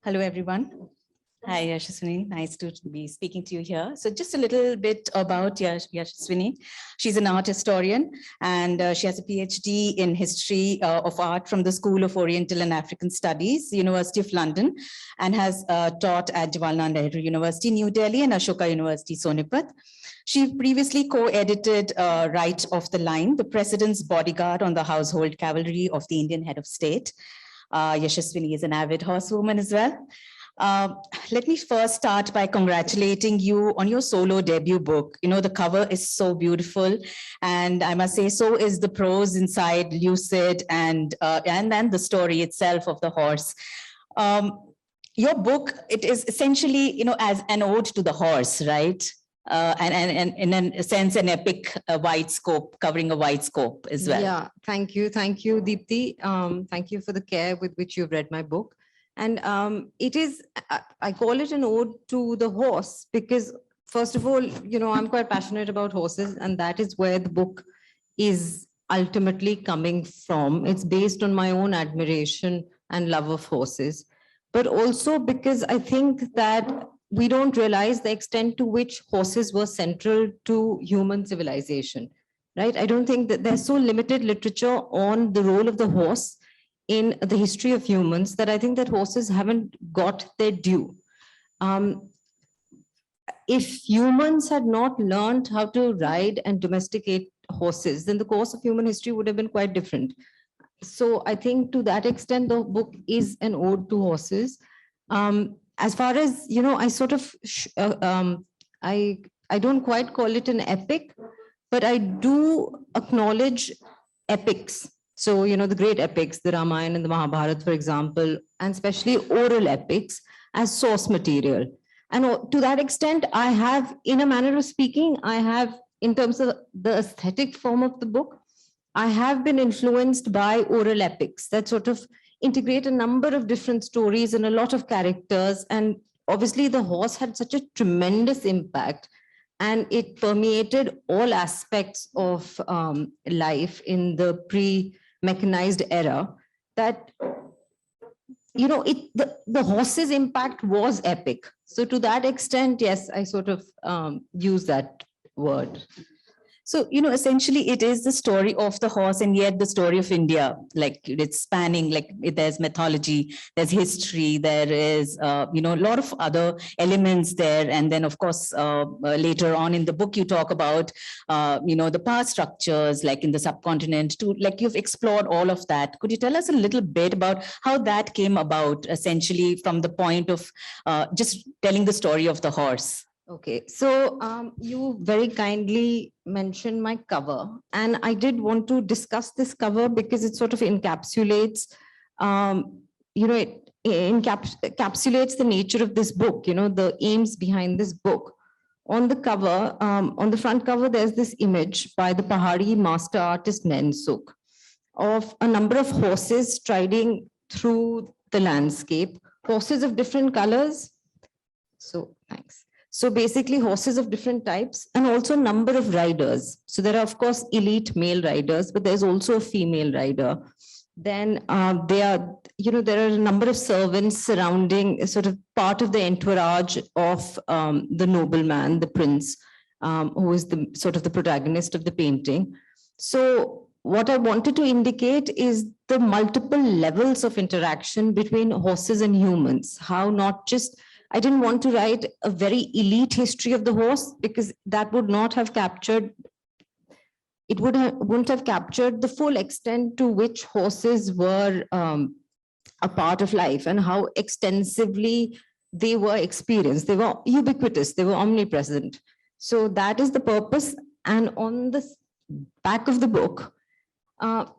Hello, everyone. Hi, Yashaswini. Nice to be speaking to you here. So just a little bit about Yashaswini. She's an art historian, and she has a PhD in history of art from the School of Oriental and African Studies, University of London, and has taught at Jawaharlal Nehru University, New Delhi, and Ashoka University, Sonipat. She previously co-edited Right of the Line, the President's Bodyguard on the Household Cavalry of the Indian Head of State. Yashaswini is an avid horsewoman as well. Let me first start by congratulating you on your solo debut book. The cover is so beautiful, and I must say, so is the prose inside, lucid, and then the story itself of the horse. Your book, it is essentially, as an ode to the horse, right? And in a sense, an epic wide scope, covering a wide scope as well. Yeah, thank you, Deepti. Thank you for the care with which you've read my book. And it is, I call it an ode to the horse because, first of all, I'm quite passionate about horses, and that is where the book is ultimately coming from. It's based on my own admiration and love of horses, but also because I think that we don't realize the extent to which horses were central to human civilization, right? I don't think that there's so limited literature on the role of the horse in the history of humans that I think that horses haven't got their due. If humans had not learned how to ride and domesticate horses, then the course of human history would have been quite different. So I think to that extent, the book is an ode to horses. As far as, I sort of, I don't quite call it an epic, but I do acknowledge epics. So, the great epics, the Ramayana and the Mahabharata, for example, and especially oral epics as source material. And to that extent, I have, in a manner of speaking, I have, in terms of the aesthetic form of the book, I have been influenced by oral epics that sort of integrate a number of different stories and a lot of characters. And obviously the horse had such a tremendous impact, and it permeated all aspects of life in the pre-mechanized era that, the horse's impact was epic. So to that extent, yes, I sort of use that word. So, essentially it is the story of the horse and yet the story of India, like it's spanning, like there's mythology, there's history, there is, a lot of other elements there. And then of course, later on in the book, you talk about, the power structures, like in the subcontinent too, like you've explored all of that. Could you tell us a little bit about how that came about, essentially from the point of just telling the story of the horse? Okay, so you very kindly mentioned my cover, and I did want to discuss this cover because it sort of encapsulates, it encapsulates the nature of this book, the aims behind this book. On the cover, on the front cover, there's this image by the Pahari master artist Nain-Sukh of a number of horses striding through the landscape, horses of different colors. So, thanks. So basically horses of different types and also number of riders. So there are, of course, elite male riders, but there's also a female rider. Then there are a number of servants surrounding sort of part of the entourage of the nobleman, the prince, who is the sort of the protagonist of the painting. So what I wanted to indicate is the multiple levels of interaction between horses and humans, how not just, I didn't want to write a very elite history of the horse because that would not have captured, wouldn't have captured the full extent to which horses were a part of life and how extensively they were experienced. They were ubiquitous, they were omnipresent. So that is the purpose. And on the back of the book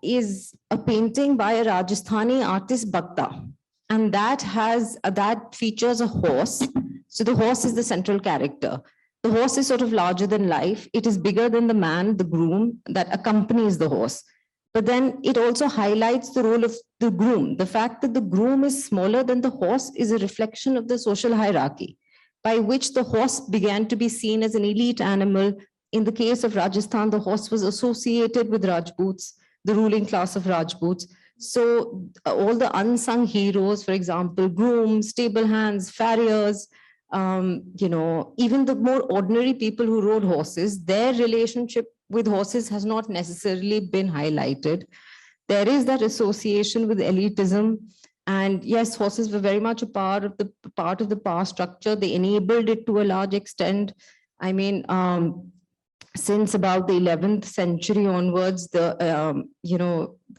is a painting by a Rajasthani artist, Bhakta. And that features a horse. So the horse is the central character. The horse is sort of larger than life. It is bigger than the man, the groom that accompanies the horse. But then it also highlights the role of the groom. The fact that the groom is smaller than the horse is a reflection of the social hierarchy by which the horse began to be seen as an elite animal. In the case of Rajasthan, the horse was associated with Rajputs, the ruling class of Rajputs. So all the unsung heroes, for example, grooms, stable hands, farriers, even the more ordinary people who rode horses, their relationship with horses has not necessarily been highlighted. There is that association with elitism. And yes, horses were very much a part of the power structure. They enabled it to a large extent. I mean, since about the 11th century onwards,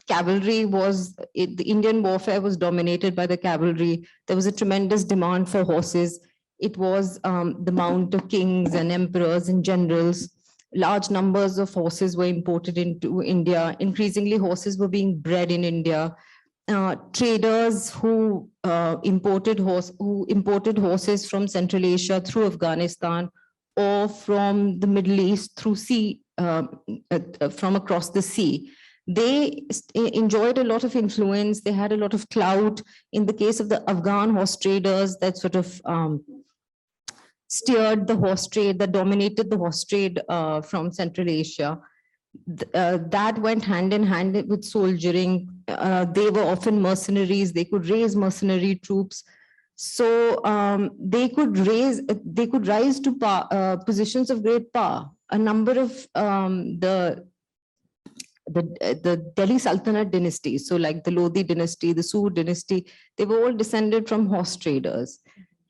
cavalry the Indian warfare was dominated by the cavalry. There was a tremendous demand for horses. It was the mount of kings and emperors and generals. Large numbers of horses were imported into India. Increasingly, horses were being bred in India. Traders who imported horses from Central Asia through Afghanistan or from the Middle East through sea, from across the sea. They enjoyed a lot of influence. They had a lot of clout. In the case of the Afghan horse traders, that sort of steered the horse trade, that dominated the horse trade from Central Asia. That went hand in hand with soldiering. They were often mercenaries. They could raise mercenary troops. So they could rise to positions of great power. A number of the Delhi Sultanate dynasty, so like the Lodi dynasty, the Sood dynasty, they were all descended from horse traders,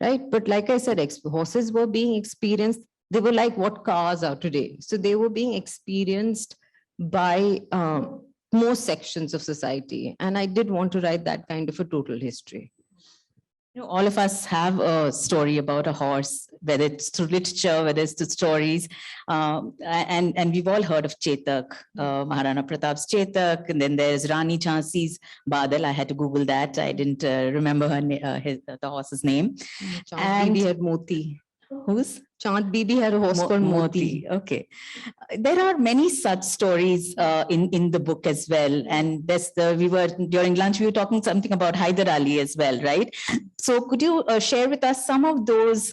right? But like I said, horses were being experienced. They were like what cars are today. So they were being experienced by most sections of society. And I did want to write that kind of a total history. All of us have a story about a horse, whether it's through literature, whether it's through stories. And we've all heard of Chetak, Maharana Pratap's Chetak, and then there's Rani Jhansi's Badal. I had to Google that. I didn't remember the horse's name. And Bibi had Moti. Who's? Chand Bibi had a horse called Moti. Okay. There are many such stories in the book as well. And during lunch, we were talking something about Hyder Ali as well, right? So could you share with us some of those,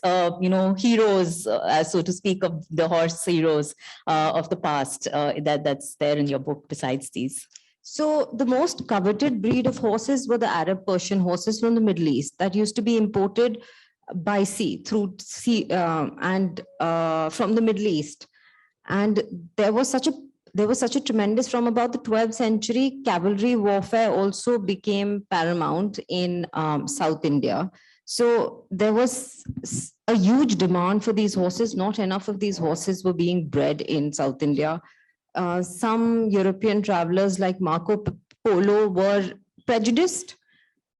heroes, so to speak, of the horse heroes of the past that's there in your book besides these? So the most coveted breed of horses were the Arab Persian horses from the Middle East that used to be imported by sea, through sea, and from the Middle East. And there was such a tremendous, from about the 12th century, cavalry warfare also became paramount in South India. So there was a huge demand for these horses. Not enough of these horses were being bred in South India. Some European travelers like Marco Polo were prejudiced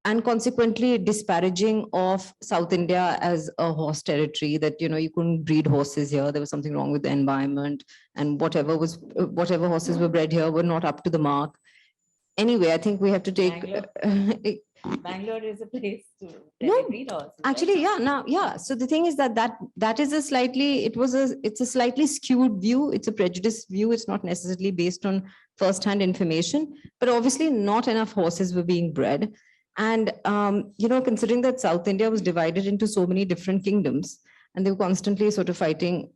and consequently disparaging of South India as a horse territory, that, you couldn't breed horses here. There was something wrong with the environment, and whatever horses were bred here were not up to the mark. Anyway, I think we have to take... Bangalore is a place to breed horses. Actually, right? yeah. So the thing is that is it's a slightly skewed view. It's a prejudiced view. It's not necessarily based on first-hand information, but obviously not enough horses were being bred. And, considering that South India was divided into so many different kingdoms, and they were constantly sort of fighting,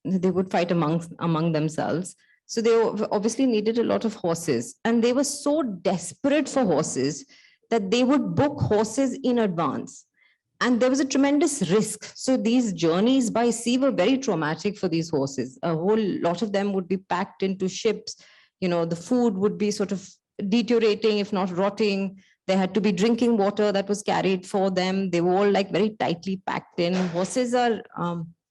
they would fight among themselves. So they obviously needed a lot of horses, and they were so desperate for horses that they would book horses in advance. And there was a tremendous risk. So these journeys by sea were very traumatic for these horses. A whole lot of them would be packed into ships. The food would be sort of deteriorating, if not rotting. There had to be drinking water that was carried for them. They were all like very tightly packed in. Horses are,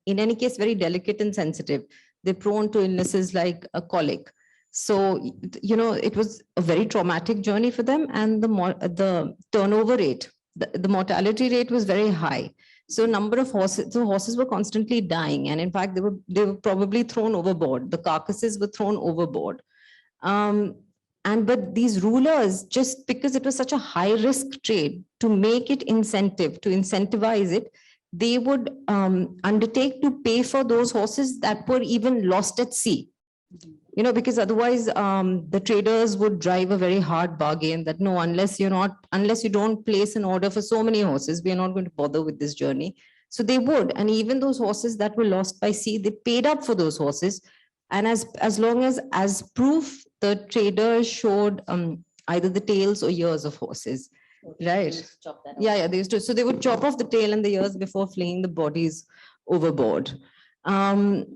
in any case, very delicate and sensitive. They're prone to illnesses like a colic. So, it was a very traumatic journey for them. And the turnover rate, the mortality rate was very high. So number of horses were constantly dying. And in fact, they were probably thrown overboard. The carcasses were thrown overboard. But these rulers, just because it was such a high risk trade, to make it to incentivize it, they would undertake to pay for those horses that were even lost at sea. Because otherwise the traders would drive a very hard bargain that no, unless you don't place an order for so many horses, we are not going to bother with this journey. So they would, and even those horses that were lost by sea, they paid up for those horses. And as long as proof, the traders showed either the tails or ears of horses. Right. Yeah, they used to. So they would chop off the tail and the ears before flinging the bodies overboard. And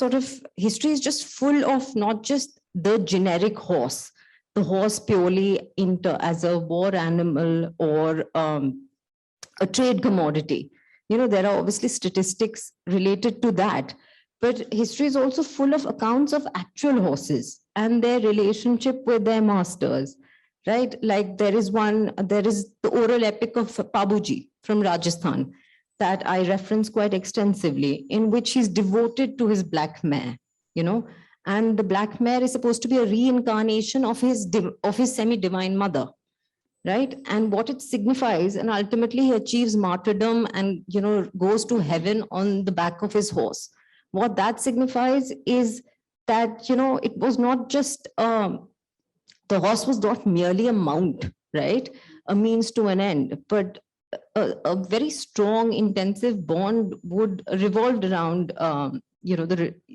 sort of history is just full of not just the generic horse, the horse purely as a war animal or a trade commodity. There are obviously statistics related to that, but history is also full of accounts of actual horses and their relationship with their masters, right? Like there is the oral epic of Pabuji from Rajasthan that I reference quite extensively, in which he's devoted to his black mare, and the black mare is supposed to be a reincarnation of his semi-divine mother, right? And what it signifies, and ultimately he achieves martyrdom and, goes to heaven on the back of his horse. What that signifies is that, it was not just, the horse was not merely a mount, right? A means to an end, but a very strong, intensive bond would revolve around,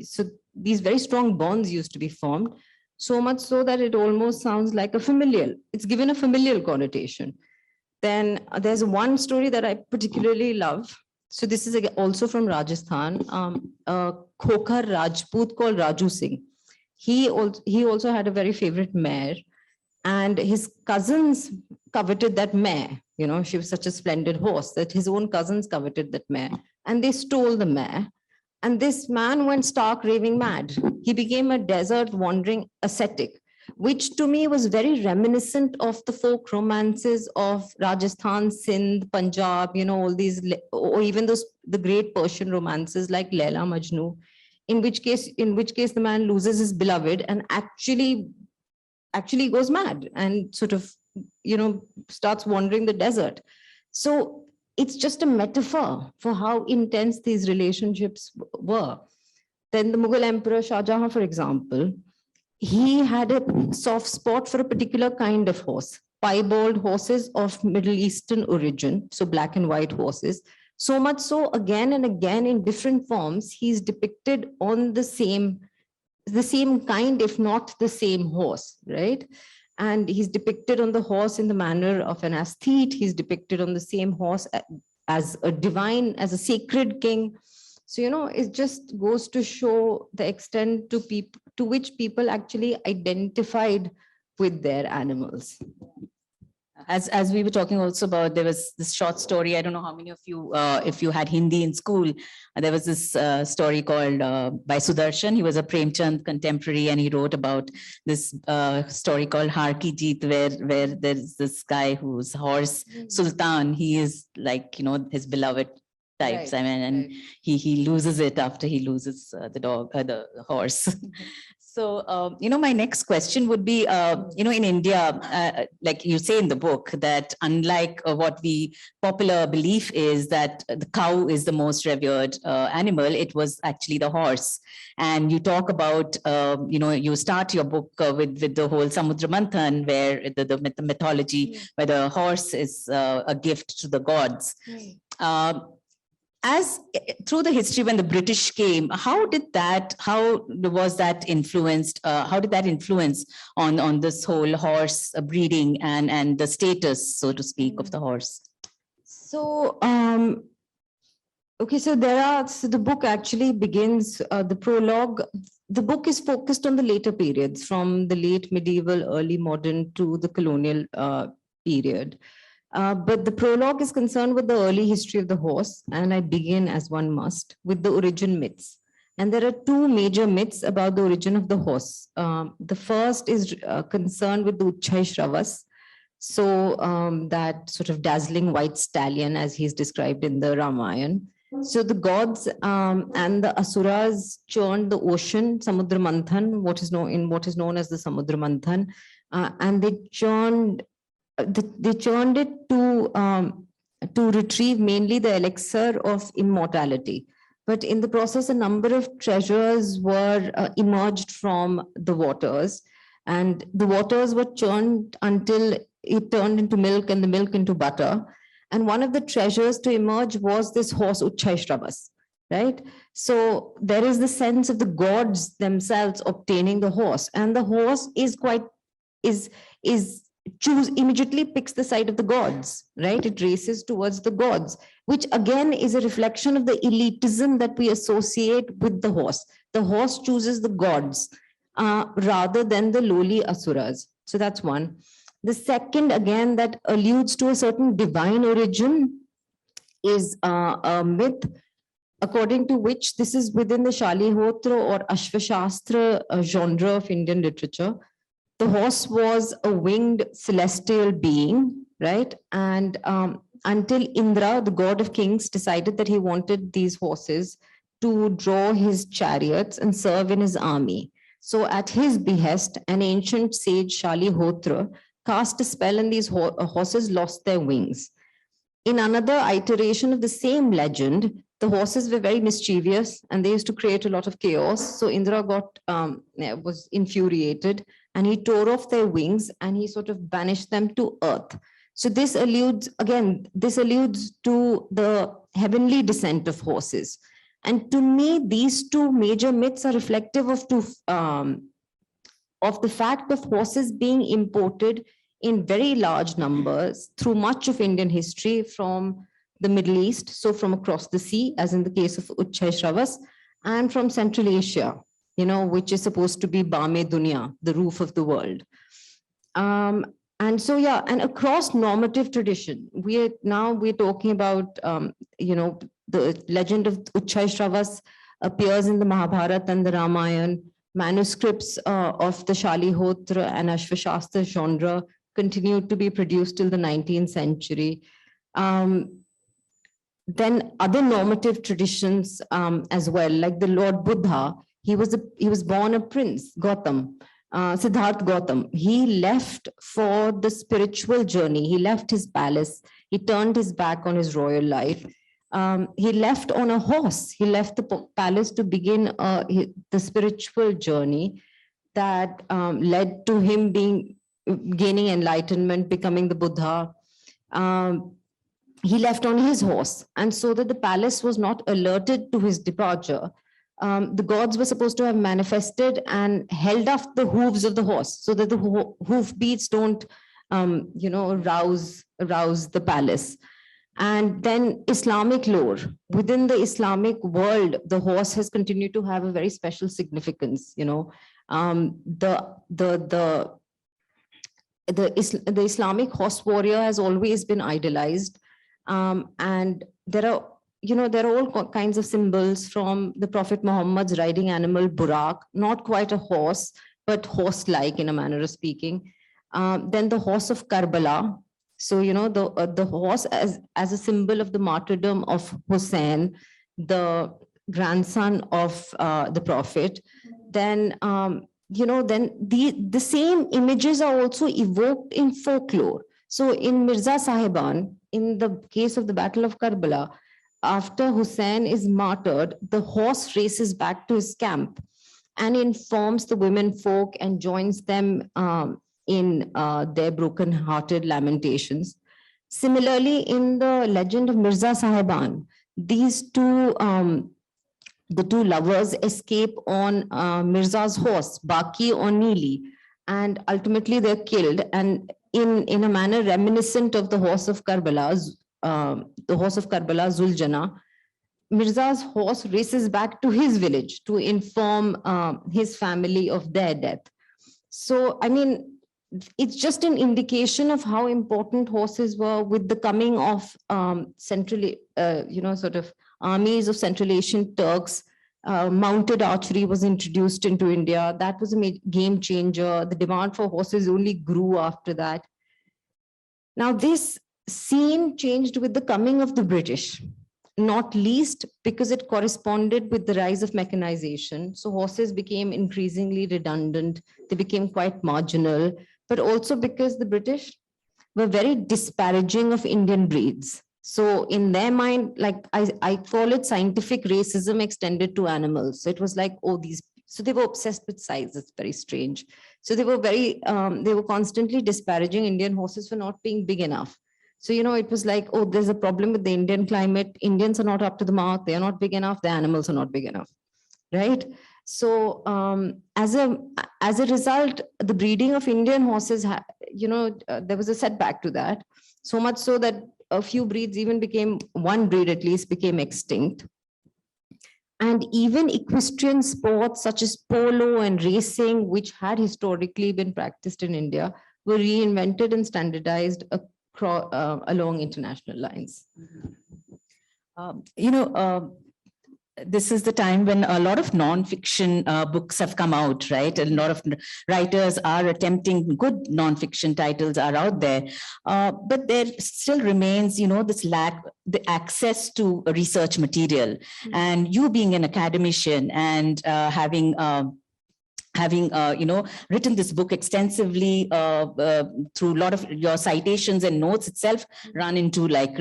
so these very strong bonds used to be formed, so much so that it almost sounds like a familial. It's given a familial connotation. Then there's one story that I particularly love. So this is also from Rajasthan, a Khokhar Rajput called Raju Singh. He also had a very favorite mare, and his cousins coveted that mare. She was such a splendid horse that his own cousins coveted that mare, and they stole the mare. And this man went stark raving mad. He became a desert wandering ascetic, which to me was very reminiscent of the folk romances of Rajasthan, Sindh, Punjab, all these, or even the great Persian romances like Laila Majnu, in which case the man loses his beloved and actually goes mad and sort of, starts wandering the desert. So it's just a metaphor for how intense these relationships were. Then the Mughal Emperor Shah Jahan, for example, he had a soft spot for a particular kind of horse, piebald horses of Middle Eastern origin, so black and white horses. So much so, again and again, in different forms, he's depicted on the same kind, if not the same horse, right? And he's depicted on the horse in the manner of an aesthete. He's depicted on the same horse as a divine, as a sacred king. So, it just goes to show the extent to which people actually identified with their animals. As we were talking also about, there was this short story. I don't know how many of you, if you had Hindi in school, there was this story called by Sudarshan. He was a Premchand contemporary, and he wrote about this story called Har Ki Jeet, where there's this guy whose horse Sultan, he is like, his beloved types. Right, and he loses it after he loses the horse. So, my next question would be, in India, like you say in the book, that unlike what the popular belief is that the cow is the most revered animal, it was actually the horse. And you talk about, you start your book with the whole Samudra Manthan, where the mythology, where the horse is a gift to the gods. As through the history, when the British came, how was that influenced? How did that influence on this whole horse breeding and the status, so to speak, of the horse? So, okay, so the book actually begins, the prologue. The book is focused on the later periods, from the late medieval, early modern to the colonial period. But the prologue is concerned with the early history of the horse, and I begin, as one must, with the origin myths. And there are two major myths about the origin of the horse. The first is concerned with the Uchchai Shravas, so that sort of dazzling white stallion, as he's described in the Ramayana. So the gods and the asuras churned the ocean, Samudra Manthan, what is known as the Samudra Manthan, and they churned it to retrieve mainly the elixir of immortality. But in the process, a number of treasures were emerged from the waters, and the waters were churned until it turned into milk, and the milk into butter. And one of the treasures to emerge was this horse, Uchchai Shravas, right? So there is the sense of the gods themselves obtaining the horse, and the horse is quite is immediately picks the side of the gods, right? It races towards the gods, which again is a reflection of the elitism that we associate with the horse. The horse chooses the gods rather than the lowly asuras. So that's one. The second, again, that alludes to a certain divine origin is a myth according to which this is within the Shalihotra or Ashvashastra genre of Indian literature. The horse was a winged celestial being, right? And until Indra, the god of kings, decided that he wanted these horses to draw his chariots and serve in his army. So at his behest, an ancient sage, Shalihotra, cast a spell and these horses lost their wings. In another iteration of the same legend, the horses were very mischievous and they used to create a lot of chaos. So Indra was infuriated and he tore off their wings and he sort of banished them to earth. So this alludes to the heavenly descent of horses. And to me, these two major myths are reflective of the fact of horses being imported in very large numbers through much of Indian history from the Middle East, so from across the sea, as in the case of Uchchaishravas, and from Central Asia, which is supposed to be Bame Dunya, the roof of the world. And so, yeah, and across normative tradition, we're talking about, the legend of Uchchaishravas appears in the Mahabharata and the Ramayana. Manuscripts of the Shalihotra and Ashvashastra genre continued to be produced till the 19th century. Then other normative traditions as well, like the Lord Buddha, he was born a prince, Gautam, Siddhartha Gautam. He left for the spiritual journey. He left his palace. He turned his back on his royal life. He left on a horse. He left the palace to begin the spiritual journey that led to him gaining enlightenment, becoming the Buddha. He left on his horse, and so that the palace was not alerted to his departure, the gods were supposed to have manifested and held up the hooves of the horse so that the hoof beats don't, rouse the palace. And then Islamic lore. Within the Islamic world, the horse has continued to have a very special significance. The Islamic horse warrior has always been idolized. And there are all kinds of symbols, from the Prophet Muhammad's riding animal, Burak, not quite a horse, but horse-like in a manner of speaking. Then the horse of Karbala. So, the horse as a symbol of the martyrdom of Hussein, the grandson of the Prophet. Then, the same images are also evoked in folklore. So in Mirza Sahiban, in the case of the Battle of Karbala, after Hussein is martyred, the horse races back to his camp and informs the women folk and joins them in their broken-hearted lamentations. Similarly, in the legend of Mirza Sahiban, these two, the two lovers escape on Mirza's horse, Baki or Neeli, and ultimately they're killed. And in a manner reminiscent of the horse of Karbala, Zuljana, Mirza's horse races back to his village to inform his family of their death. So, I mean, it's just an indication of how important horses were with the coming of armies of Central Asian Turks. Mounted archery was introduced into India. That was a game changer. The demand for horses only grew after that. Now, this scene changed with the coming of the British, not least because it corresponded with the rise of mechanization. So horses became increasingly redundant. They became quite marginal, but also because the British were very disparaging of Indian breeds. So in their mind, like I call it scientific racism extended to animals. So it was like, so they were obsessed with size. It's very strange. So they were they were constantly disparaging Indian horses for not being big enough. So, it was like, there's a problem with the Indian climate. Indians are not up to the mark. They are not big enough. The animals are not big enough, right? So as a result, the breeding of Indian horses, there was a setback to that. So much so that a few breeds even became, one breed at least became extinct. And even equestrian sports such as polo and racing, which had historically been practiced in India, were reinvented and standardized along international lines. You know, this is the time when a lot of non-fiction books have come out, right? A lot of writers are attempting, good non-fiction titles are out there, but there still remains, you know, this lack, the access to research material. And you being an academician and having you know, written this book extensively through a lot of your citations and notes itself run into like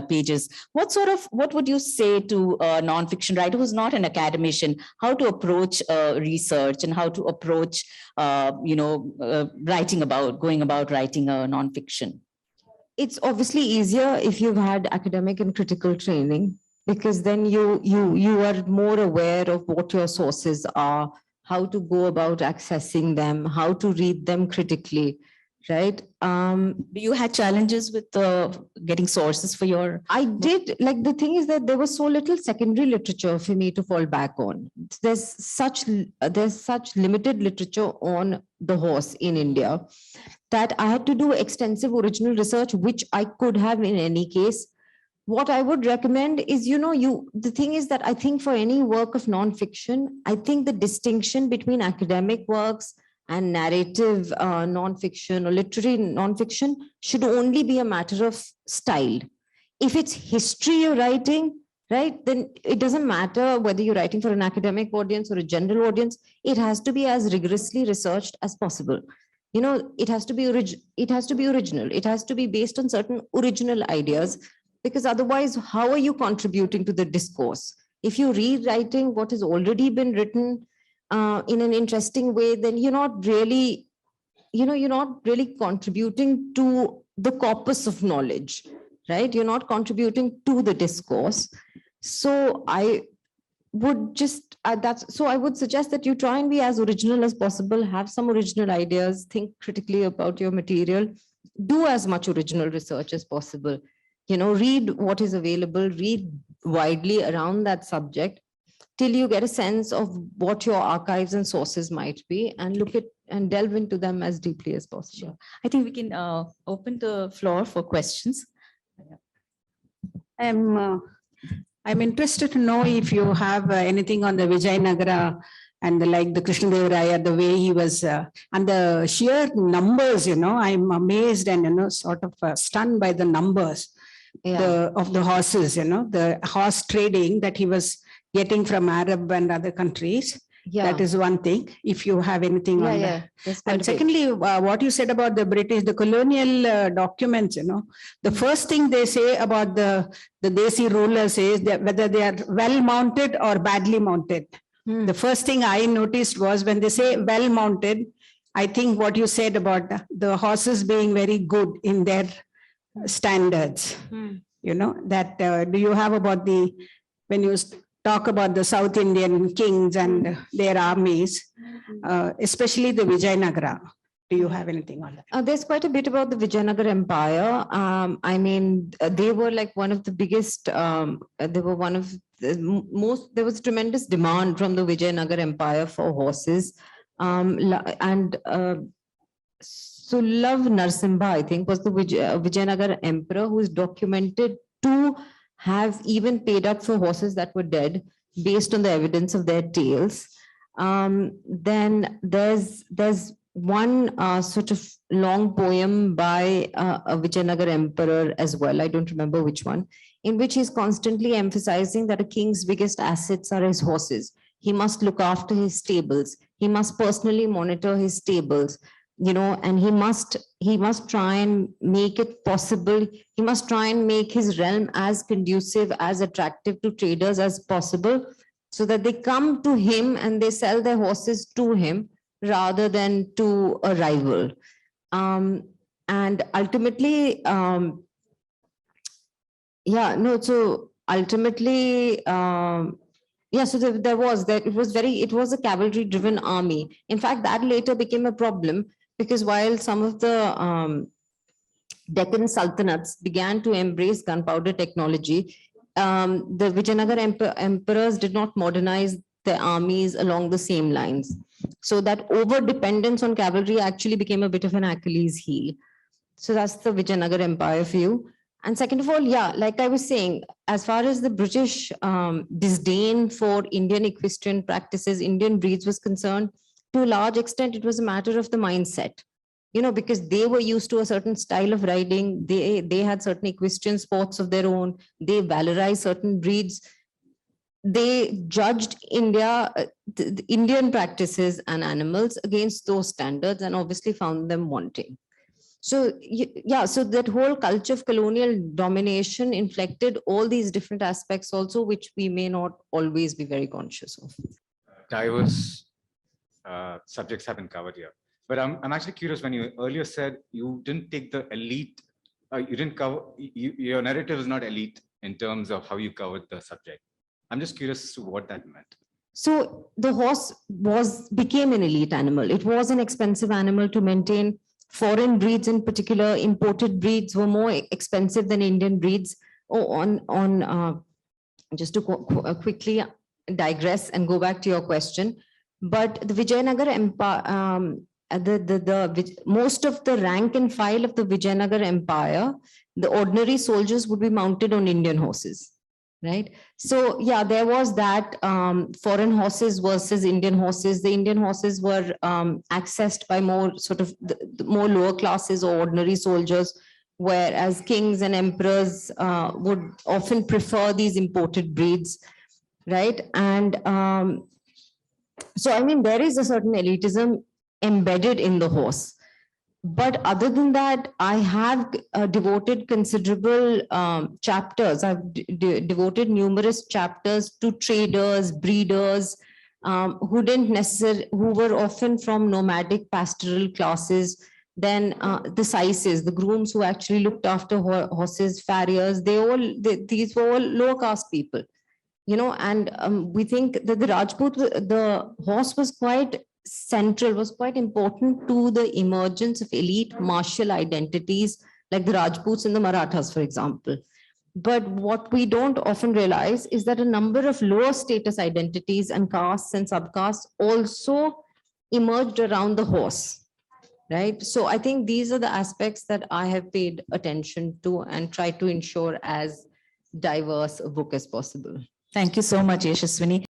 pages. What would you say to a nonfiction writer who's not an academician, how to approach research and how to approach, you know, going about writing a nonfiction? It's obviously easier if you've had academic and critical training, because then you are more aware of what your sources are, how to go about accessing them, how to read them critically, right? You had challenges with getting sources for your... I did. Like, the thing is that there was so little secondary literature for me to fall back on. There's such limited literature on the horse in India that I had to do extensive original research, which I could have in any case. What I would recommend is, the thing is that I think for any work of nonfiction, I think the distinction between academic works and narrative nonfiction or literary nonfiction should only be a matter of style. If it's history you're writing, right, then it doesn't matter whether you're writing for an academic audience or a general audience. It has to be as rigorously researched as possible. It has to be original. It has to be based on certain original ideas. Because otherwise, how are you contributing to the discourse? If you're rewriting what has already been written in an interesting way, then you're not really contributing to the corpus of knowledge, right? You're not contributing to the discourse. So I would suggest that you try and be as original as possible, have some original ideas, think critically about your material, do as much original research as possible. Read what is available, read widely around that subject till you get a sense of what your archives and sources might be, and look at and delve into them as deeply as possible. Sure. I think we can open the floor for questions. I'm interested to know if you have anything on the Vijayanagara and the Krishnadeva, the way he was, and the sheer numbers, I'm amazed and, sort of stunned by the numbers. Yeah. Of the horses, the horse trading that he was getting from Arab and other countries. Yeah. That is one thing, if you have anything on that. And secondly, what you said about the British, the colonial documents, the first thing they say about the Desi rulers is that whether they are well mounted or badly mounted. The first thing I noticed was when they say well mounted, I think what you said about the horses being very good in their standards, that do you have about when you talk about the South Indian kings and their armies, especially the Vijayanagara, do you have anything on that? There's quite a bit about the Vijayanagara Empire. They were like one of the biggest, they were one of the most, there was tremendous demand from the Vijayanagara Empire for horses. Sulabh Narasimha, I think, was the Vijayanagara emperor who is documented to have even paid up for horses that were dead based on the evidence of their tails. Then there's one sort of long poem by a Vijayanagara emperor as well, I don't remember which one, in which he's constantly emphasizing that a king's biggest assets are his horses. He must look after his stables. He must personally monitor his stables. And he must try and make it possible. He must try and make his realm as conducive, as attractive to traders as possible, so that they come to him and they sell their horses to him rather than to a rival. And ultimately, ultimately, Yeah, so there was that, it was a cavalry driven army. In fact, that later became a problem because while some of the Deccan sultanates began to embrace gunpowder technology, the Vijayanagar emperors did not modernize their armies along the same lines. So that over dependence on cavalry actually became a bit of an Achilles heel. So that's the Vijayanagar Empire view. And second of all, yeah, like I was saying, as far as the British disdain for Indian equestrian practices, Indian breeds was concerned, to a large extent, it was a matter of the mindset. You know, because they were used to a certain style of riding, they had certain equestrian sports of their own, they valorized certain breeds. They judged India, the Indian practices and animals against those standards and obviously found them wanting. So yeah, so that whole culture of colonial domination inflected all these different aspects also, which we may not always be very conscious of. Diverse subjects have been covered here. But I'm actually curious, when you earlier said you didn't take the elite, you didn't cover, your narrative is not elite in terms of how you covered the subject. I'm just curious to what that meant. So the horse became an elite animal. It was an expensive animal to maintain. Foreign breeds in particular, imported breeds were more expensive than Indian breeds. Just to quickly digress and go back to your question, but the Vijayanagar Empire, most of the rank and file of the Vijayanagar Empire, the ordinary soldiers would be mounted on Indian horses, right? So yeah, there was that foreign horses versus Indian horses. The Indian horses were accessed by more sort of the more lower classes or ordinary soldiers, whereas kings and emperors would often prefer these imported breeds, right? And so, I mean, there is a certain elitism embedded in the horse. But other than that, I have devoted considerable chapters. I've devoted numerous chapters to traders, breeders, who were often from nomadic pastoral classes. Then the saises, the grooms who actually looked after horses, farriers, these were all lower caste people. You know, and we think that the horse was quite central, was quite important to the emergence of elite martial identities like the Rajputs and the Marathas, for example. But what we don't often realize is that a number of lower status identities and castes and subcastes also emerged around the horse, right? So I think these are the aspects that I have paid attention to and try to ensure as diverse a book as possible. Thank you so much, Yashaswini.